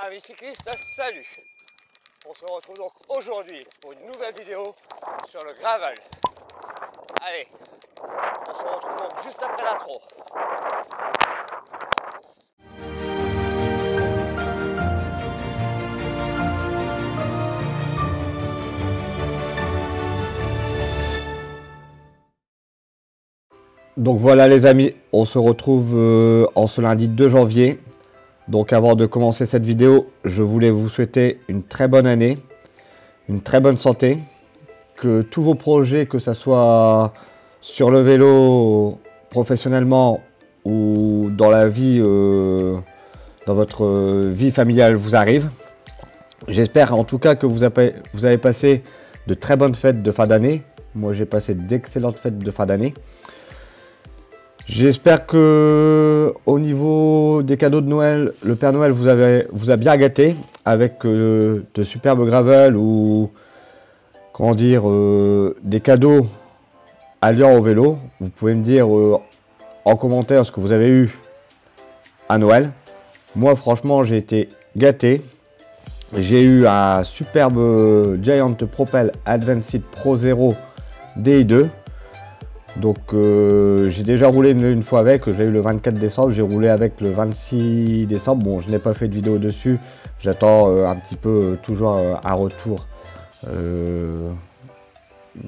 Amis cyclistes, salut! On se retrouve donc aujourd'hui pour une nouvelle vidéo sur le gravel. Allez, on se retrouve donc juste après l'intro. Donc voilà les amis, on se retrouve en ce lundi 2 janvier. Donc avant de commencer cette vidéo, je voulais vous souhaiter une très bonne année, une très bonne santé, que tous vos projets, que ce soit sur le vélo, professionnellement ou dans la vie, dans votre vie familiale vous arrivent. J'espère en tout cas que vous avez passé de très bonnes fêtes de fin d'année. Moi j'ai passé d'excellentes fêtes de fin d'année. J'espère que au niveau des cadeaux de Noël, le Père Noël vous a bien gâté avec de superbes gravels ou comment dire des cadeaux alliant au vélo. Vous pouvez me dire en commentaire ce que vous avez eu à Noël. Moi franchement j'ai été gâté. J'ai eu un superbe Giant Propel Advanced Pro Zero DI2. Donc j'ai déjà roulé une fois avec, je l'ai eu le 24 décembre, j'ai roulé avec le 26 décembre. Bon, je n'ai pas fait de vidéo dessus, j'attends un petit peu toujours un retour.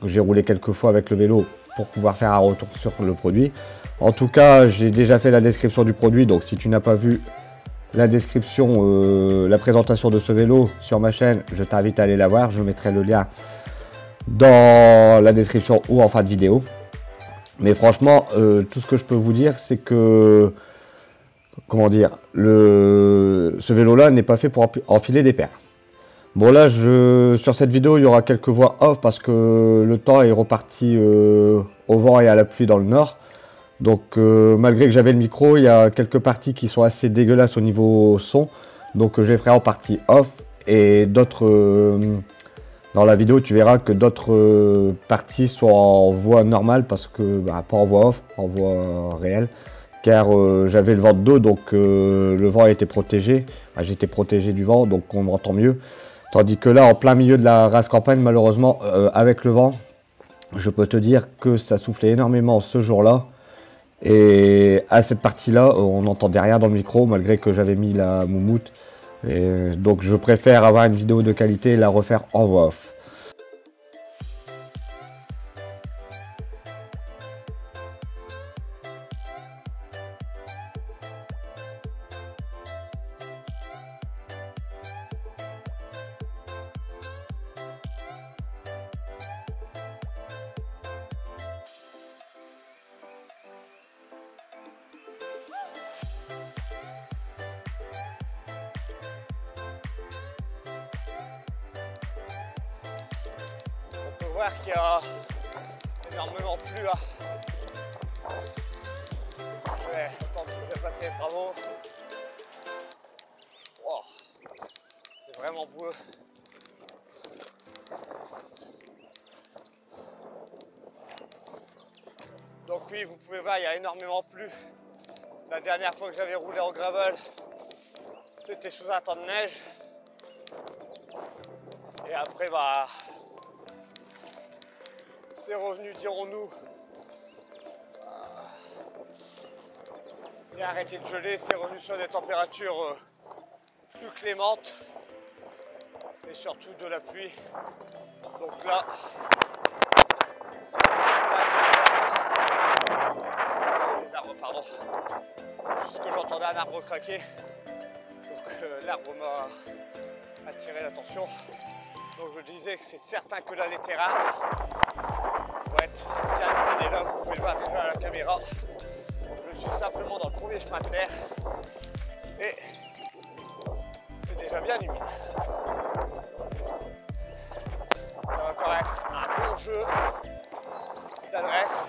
J'ai roulé quelques fois avec le vélo pour pouvoir faire un retour sur le produit. En tout cas, j'ai déjà fait la description du produit, donc si tu n'as pas vu la description, la présentation de ce vélo sur ma chaîne, je t'invite à aller la voir, je mettrai le lien dans la description ou en fin de vidéo. Mais franchement, tout ce que je peux vous dire, c'est que, comment dire, ce vélo-là n'est pas fait pour enfiler des paires. Bon là, sur cette vidéo, il y aura quelques voix off parce que le temps est reparti au vent et à la pluie dans le nord. Donc malgré que j'avais le micro, il y a quelques parties qui sont assez dégueulasses au niveau son. Donc je les ferai en partie off et d'autres... dans la vidéo, tu verras que d'autres parties sont en voix normale parce que, pas en voix off, en voix réelle. Car j'avais le vent de dos, donc le vent était protégé. J'étais protégé du vent, donc on m'entend mieux. Tandis que là, en plein milieu de la race campagne, malheureusement, avec le vent, je peux te dire que ça soufflait énormément ce jour-là. Et à cette partie-là, on n'entendait rien dans le micro, malgré que j'avais mis la moumoute. Et donc je préfère avoir une vidéo de qualité et la refaire en voix off. On peut voir qu'il y a énormément plu là. Je vais attendre que je passe les travaux. Wow. C'est vraiment beau. Donc oui, vous pouvez voir, il y a énormément plu. La dernière fois que j'avais roulé en gravel, c'était sous un temps de neige. Et après, c'est revenu, dirons-nous. Il a arrêté de geler, c'est revenu sur des températures plus clémentes. Et surtout de la pluie. Donc là, c'est certain. Les arbres, pardon. Puisque j'entendais un arbre craquer. Donc l'arbre m'a attiré l'attention. Donc je disais que c'est certain que là les terrains vont être bien illuminés. Là vous pouvez le voir déjà à la caméra. Je suis simplement dans le premier chemin de terre et c'est déjà bien humide. Ça va encore être un bon jeu d'adresse.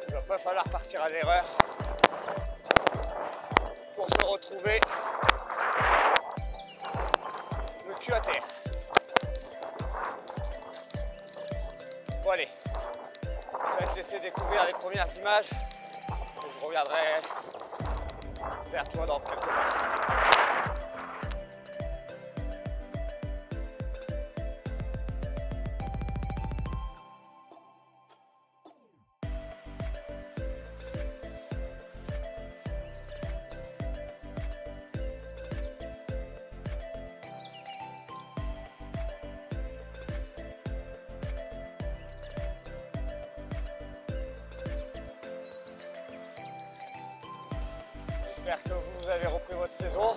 Il va pas falloir partir à l'erreur pour se retrouver le cul à terre. Bon allez, je vais te laisser découvrir les premières images et je reviendrai vers toi dans quelques pas. J'espère que vous avez repris votre saison.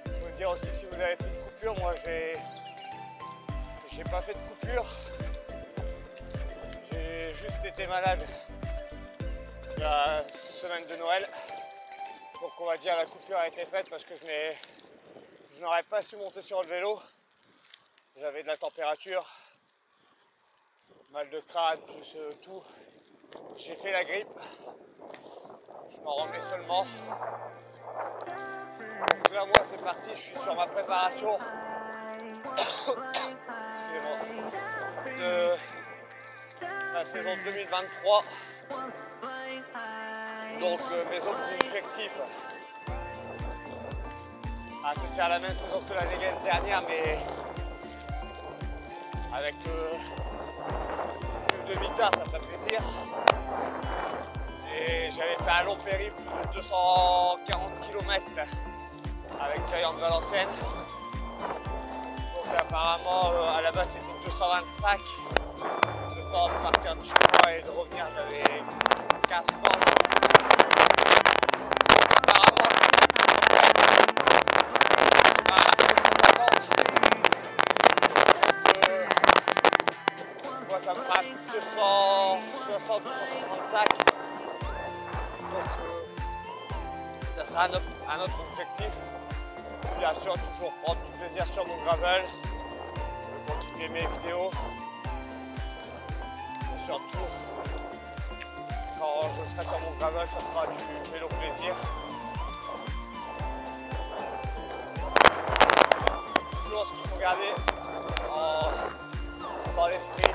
Je peux vous dire aussi si vous avez fait une coupure. Moi, j'ai pas fait de coupure. J'ai juste été malade la semaine de Noël. Donc on va dire la coupure a été faite parce que je n'aurais pas su monter sur le vélo. J'avais de la température, mal de crâne, plus tout. J'ai fait la grippe. Je m'en remets seulement. Donc là, moi, c'est parti. Je suis sur ma préparation. Excusez-moi. De la saison 2023. Donc, mes objectifs. C'est de faire la même saison que l'année dernière, mais avec plus de vitesse, ça fait plaisir. Et j'avais fait un long périple de 240 km avec Giant Valenciennes. Donc apparemment à la base c'était 225. Le temps de partir de chez moi et de revenir, j'avais 15 temps. Apparemment moi ça me fera 260, 265. Donc ça sera un autre objectif. Bien sûr, toujours prendre du plaisir sur mon gravel, continuer mes vidéos. Et surtout, quand je serai sur mon gravel, ça sera du vélo plaisir. Toujours ce qu'il faut garder dans l'esprit,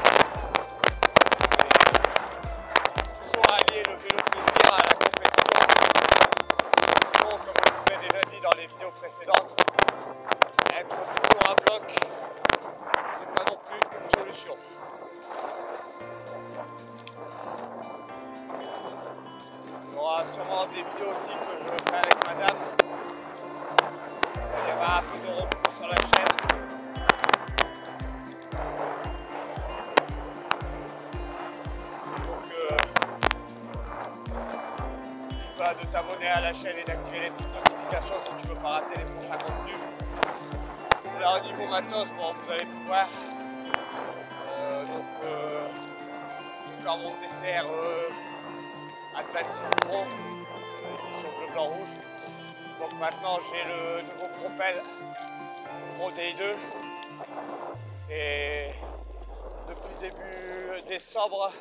c'est toujours allier le vélo plaisir à la compétition. Sinon, comme je vous l'ai déjà dit dans les vidéos précédentes, être toujours à bloc, c'est pas non plus une solution. Il y aura sûrement des vidéos aussi que je ferai avec madame. Il y aura un peu de repos sur la chaîne. De t'abonner à la chaîne et d'activer les petites notifications si tu veux pas rater les prochains contenus. Là au niveau matos, bon, vous allez pouvoir faire mon TCR Advanced Pro, édition bleu blanc rouge. Donc maintenant j'ai le nouveau Propel Pro DI2 et depuis début décembre,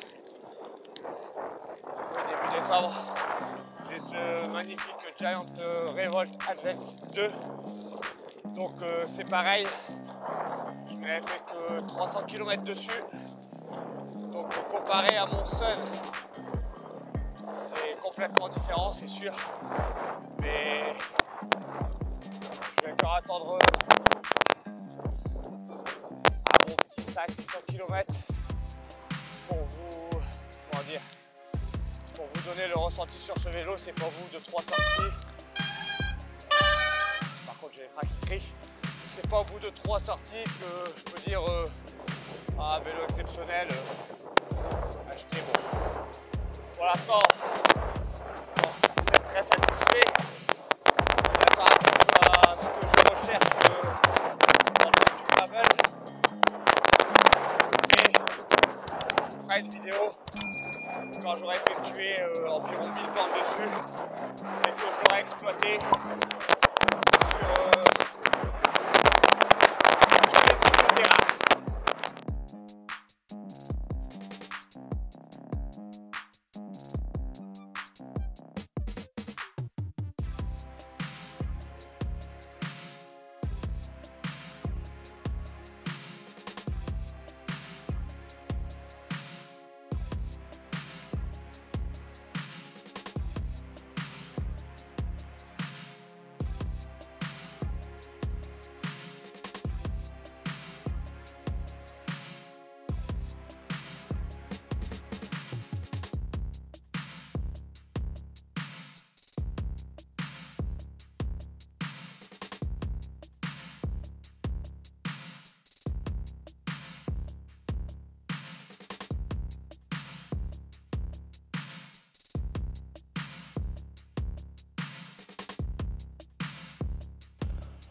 j'ai ce magnifique Giant Revolt Advance 2. Donc c'est pareil, je n'avais fait que 300 km dessus. Donc comparé à mon Sun, c'est complètement différent, c'est sûr. Mais je vais encore attendre à mon petit sac 600 km pour vous, comment dire, pour vous donner le ressenti sur ce vélo. C'est pour vous de 3 sorties. Par contre j'ai les freins qui crient. C'est pas au bout de 3 sorties que je peux dire un vélo exceptionnel, achetez bon. Pour l'instant, j'en suis très satisfait. Par rapport à ce que je recherche dans le monde du gravel. Et je vous ferai une vidéo quand j'aurai effectué environ 1000 bornes dessus et que je l'aurai exploité sur le terrain.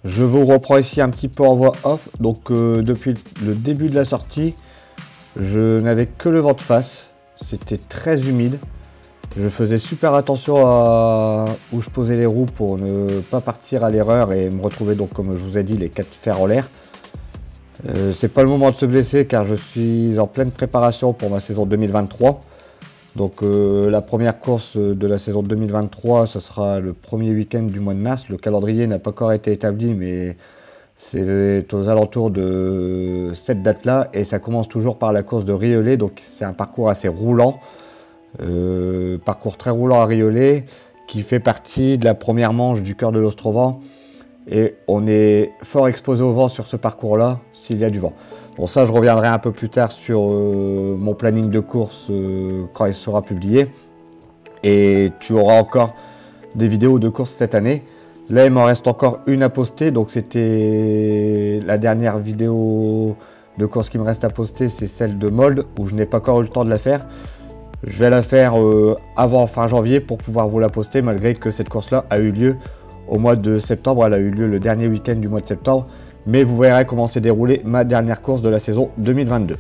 Je vous reprends ici un petit peu en voix off. Donc depuis le début de la sortie, je n'avais que le vent de face. C'était très humide. Je faisais super attention à où je posais les roues pour ne pas partir à l'erreur et me retrouver donc, comme je vous ai dit, les 4 fers en l'air. C'est pas le moment de se blesser car je suis en pleine préparation pour ma saison 2023. Donc la première course de la saison 2023, ce sera le premier week-end du mois de mars. Le calendrier n'a pas encore été établi, mais c'est aux alentours de cette date-là. Et ça commence toujours par la course de Rieulé. Donc c'est un parcours assez roulant. Parcours très roulant à Rieulé, qui fait partie de la première manche du cœur de l'Ostrovent. Et on est fort exposé au vent sur ce parcours-là, s'il y a du vent. Bon, ça, je reviendrai un peu plus tard sur mon planning de course quand il sera publié. Et tu auras encore des vidéos de course cette année. Là, il m'en reste encore une à poster. Donc, c'était la dernière vidéo de course qui me reste à poster. C'est celle de Molde, où je n'ai pas encore eu le temps de la faire. Je vais la faire avant fin janvier pour pouvoir vous la poster, malgré que cette course-là a eu lieu au mois de septembre. Elle a eu lieu le dernier week-end du mois de septembre. Mais vous verrez comment s'est déroulée ma dernière course de la saison 2022.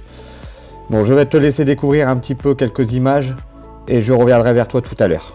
Bon, je vais te laisser découvrir un petit peu quelques images et je reviendrai vers toi tout à l'heure.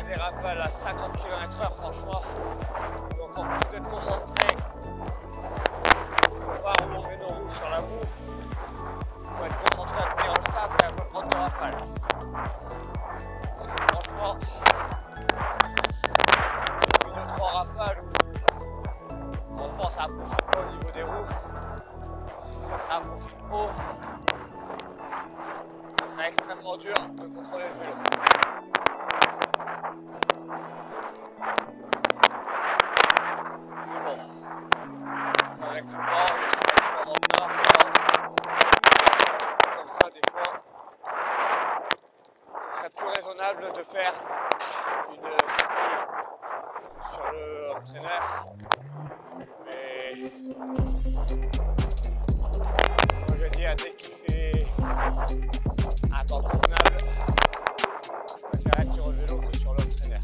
Des rafales à 50 km/h, franchement. Donc en plus d'être concentré, on va pas remonter nos roues sur la boue. Il faut être concentré à tenir le sac et à pas prendre de rafale. Parce que franchement, une ou trois rafales où on pense à un profil bas au niveau des roues. Si ce serait un profil haut, ce serait extrêmement dur de contrôler le vélo. Avec le vent, comme ça, des fois, ce serait plus raisonnable de faire une sortie sur le home trainer. Mais comme je dis, dès qu'il fait un temps convenable, je préfère être sur le vélo que sur le home trainer.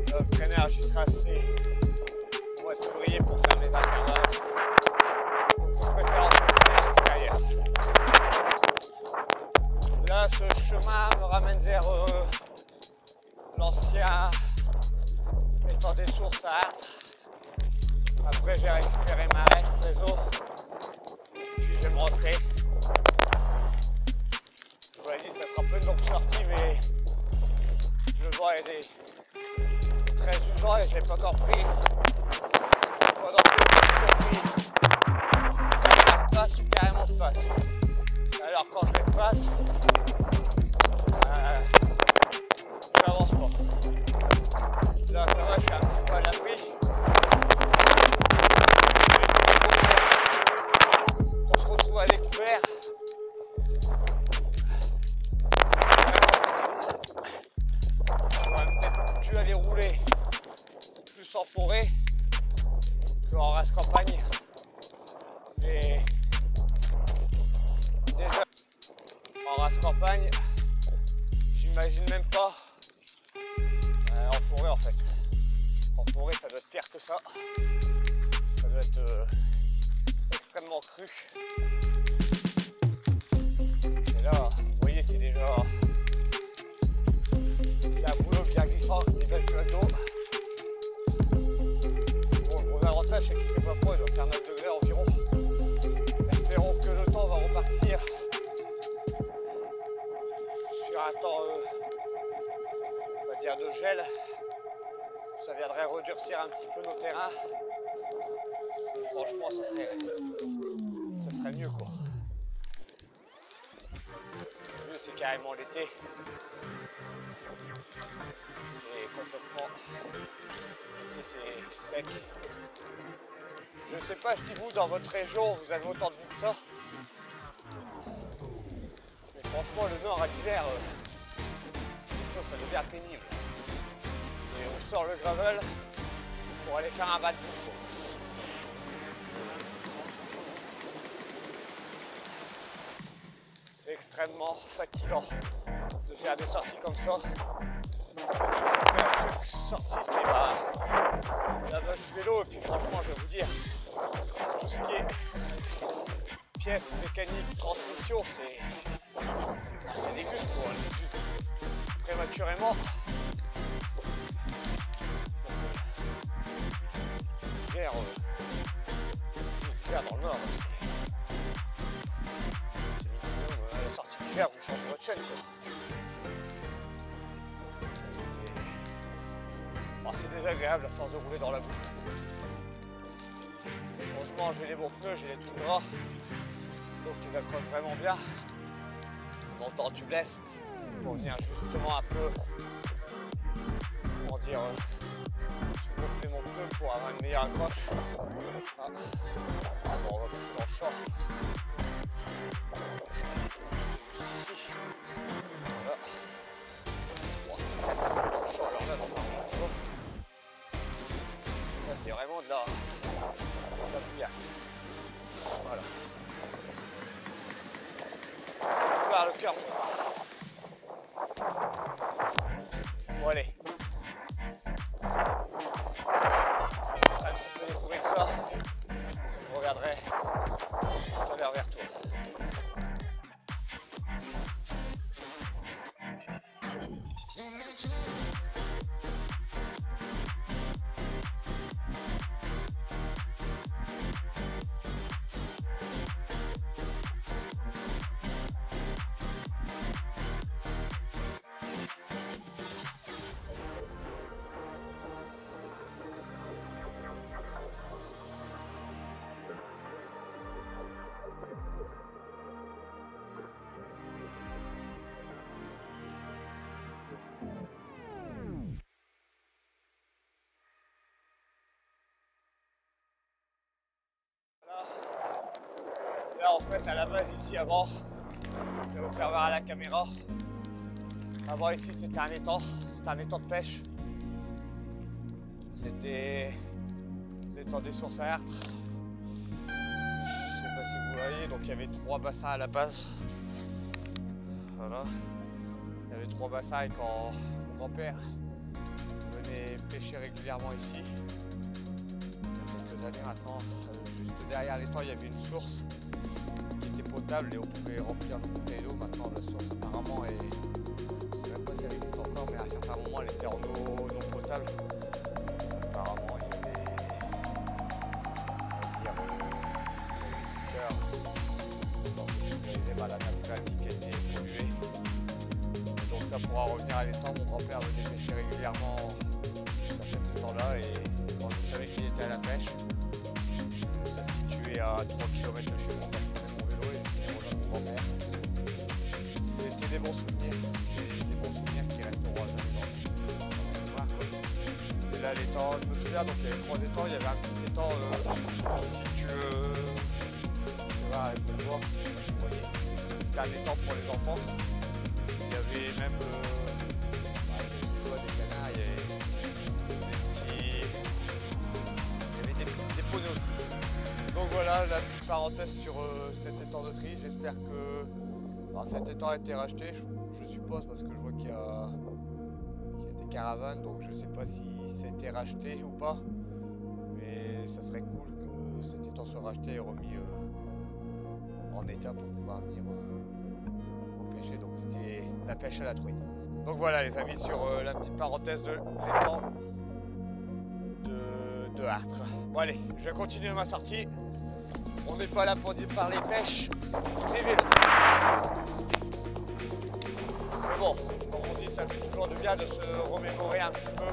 Le home trainer, j'y serai assez pour être ouvrier pour faire mes intervalles. Donc je préfère en faire à l'extérieur. Là, ce chemin me ramène vers l'ancien étang des sources à Artres. Après, j'ai récupéré ma réseau. Puis je vais me rentrer peu une longue sortie, mais le vent est très usant et je l'ai pas encore pris. Pendant que je l'ai pris de face ou carrément de face. Alors quand je vais de face, j'avance pas. Là ça va, je suis un petit peu à l'abri. On se retrouve à découvert. Aller rouler plus en forêt qu'en race campagne, mais déjà en race campagne j'imagine même pas en forêt en fait. En forêt ça doit être pire que ça doit être extrêmement cru, et là vous voyez c'est déjà un boulot bien glissant, des belles flaques d'eau. Bon, le gros avantage c'est qu'il fait pas froid, il doit faire 9 degrés environ. Espérons que le temps va repartir sur un temps on va dire de gel. Ça viendrait redurcir un petit peu nos terrains. Et franchement ça serait mieux quoi. Le mieux c'est carrément l'été. C'est complètement, c'est sec. Je ne sais pas si vous, dans votre région, vous avez autant de vie que ça. Mais franchement, le nord à l'hiver, des fois, ça devient pénible. On sort le gravel pour aller faire un bas de bouffe. C'est extrêmement fatigant de faire des sorties comme ça. Sortie c'est la vache du vélo, et puis franchement je vais vous dire, tout ce qui est pièces mécaniques, transmission, c'est déguste pour les user prématurément. L'hiver dans le nord, c'est minimum à la sortie d'hiver, vous changez votre chaîne quoi. C'est désagréable à force de rouler dans la boue. Heureusement j'ai les bons pneus, j'ai les tout gras, donc ils accrochent vraiment bien. Longtemps tu blesses pour venir justement un peu, comment dire, gonfler mon pneu pour avoir une meilleure accroche. Ah. Bon, on va passer dans le champ. C'est juste ici. Voilà. Bon, c'est dans le champ, alors là, dans c'est vraiment de la bouillasse. Voilà. On peut voir le cœur monter. Bon allez. C'est un petit peu découvrir ça. Je regarderai tout à l'heure vers toi. Là en fait à la base ici avant, je vais vous faire voir à la caméra. Avant ici c'était un étang de pêche. C'était l'étang des sources à Ertre. Je sais pas si vous voyez, donc il y avait 3 bassins à la base. Voilà. Il y avait 3 bassins et quand mon grand-père venait pêcher régulièrement ici, il y a quelques années maintenant, juste derrière l'étang il y avait une source qui était potable et on pouvait remplir nos bouteilles d'eau. Maintenant la source apparemment est, je sais même pas si elle existe encore, mais à un certain moment elle était en eau non potable. Apparemment il y avait, on va dire, des agriculteurs qui n'utilisaient pas la nappe phréatique qui a été polluée. Donc ça pourra revenir à l'étang. Mon grand-père venait pêcher régulièrement sur cet étang-là et quand je savais qu'il était à la pêche, ça se situait à 3 km de chez moi quand je prenais mon vélo et je venais rejoindre mon grand-père. C'était des bons souvenirs, c'est des bons souvenirs qui resteront à jamais dans la mémoire. Et là l'étang, je me souviens, donc il y avait 3 étangs, il y avait un petit étang si tu vois avec mon doigt, c'était un étang pour les enfants. Il y avait même des canards, il y avait des poneys aussi. Donc voilà la petite parenthèse sur cet étang de tri. J'espère que cet étang a été racheté, je suppose, parce que je vois qu'il y a des caravanes, donc je ne sais pas si c'était racheté ou pas. Mais ça serait cool que cet étang soit racheté et remis en état pour pouvoir venir repêcher. Donc c'était la pêche à la truite. Donc voilà les amis sur la petite parenthèse de l'étang de Hartres. Bon allez, je vais continuer ma sortie. On n'est pas là pour parler pêche et vélo. Mais bon, comme on dit, ça fait toujours du bien de se remémorer un petit peu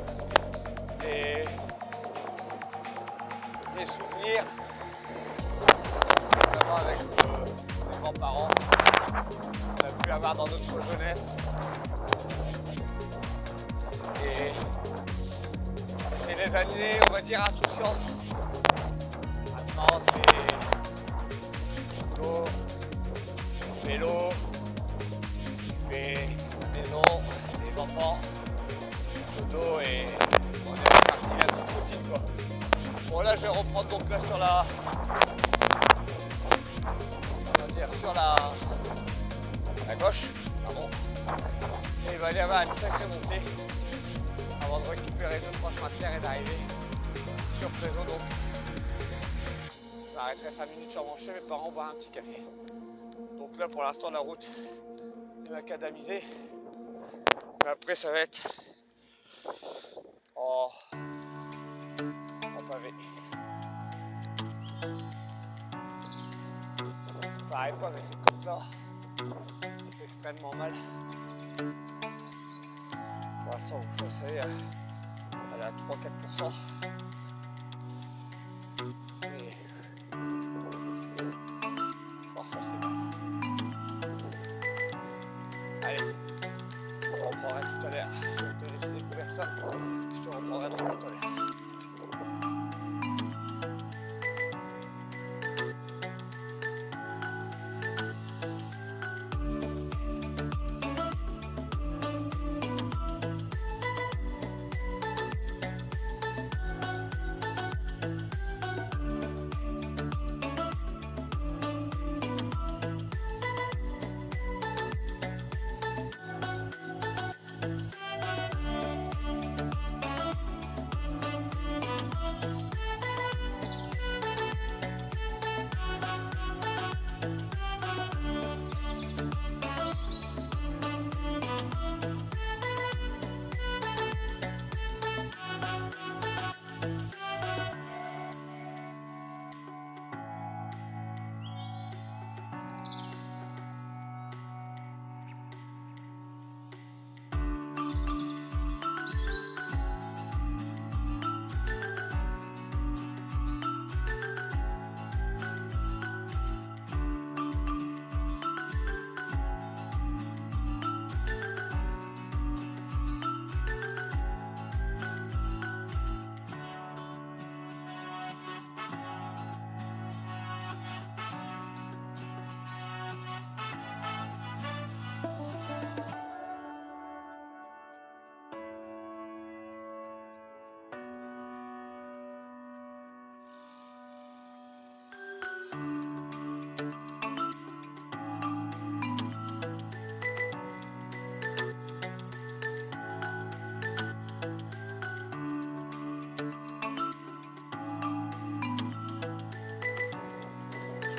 les souvenirs, notamment avec ses grands-parents, qu'on a pu avoir dans notre jeunesse. C'était les années, on va dire, insouciance. Maintenant, c'est boulot, vélo, la maison, les enfants, le dos et on est reparti la petite routine quoi. Bon là je vais reprendre donc là sur la, on va dire sur la gauche, pardon. Et il va y avoir une sacrée montée avant de récupérer 2-3 chemins de terre et d'arriver sur Prézo. Donc je m'arrêterai 5 minutes sur mon chemin, mes parents boire un petit café. Donc là pour l'instant la route est macadamisée. Mais après ça va être en pavé. C'est pareil pas, mais c'est comme là. C'est extrêmement mal. Pour l'instant vous savez elle est à 3-4%. Et fort ça fait mal. Allez, on reprendra tout à l'heure. Je vais te laisser découvrir ça. Je te reprendrai donc tout à l'heure.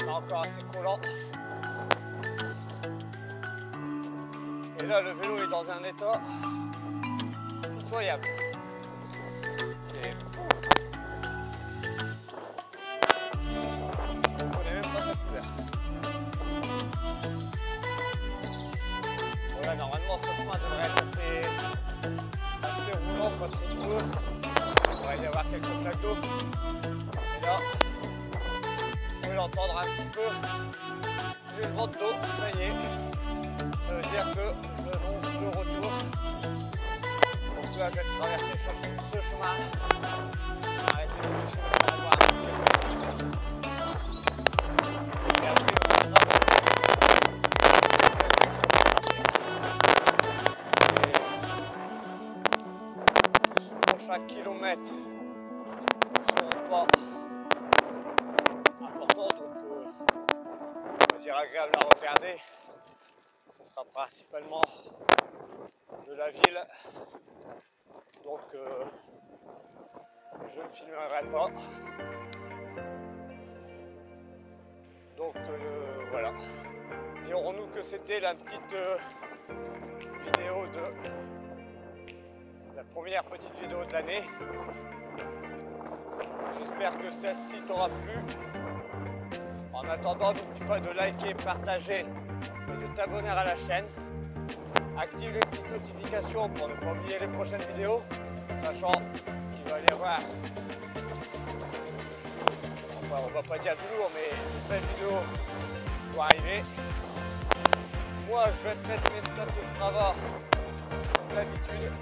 Encore assez collant. Et là le vélo est dans un état incroyable. On connaît même pas sa couleur. Voilà, normalement ce chemin devrait quelques flaques d'eau. Et là, vous pouvez l'entendre un petit peu. J'ai le vent d'eau, ça y est. Ça veut dire que je lance le retour. Donc là, je vais traverser ce chemin. Arrêtez de chercher pour avoir un petit peu. Et après, on sera pour chaque kilomètre ne seront pas importants, donc on va dire agréable à regarder. Ce sera principalement de la ville, donc je ne filmerai pas. Donc voilà. Dirons-nous que c'était la petite vidéo de la première petite vidéo de l'année. J'espère que celle-ci t'aura plu. En attendant, n'oublie pas de liker, partager et de t'abonner à la chaîne. Active les petites notifications pour ne pas oublier les prochaines vidéos, sachant qu'il va y avoir, enfin, on va pas dire du lourd, mais une belle vidéo pour arriver. Moi, je vais te mettre mes stats Strava comme d'habitude.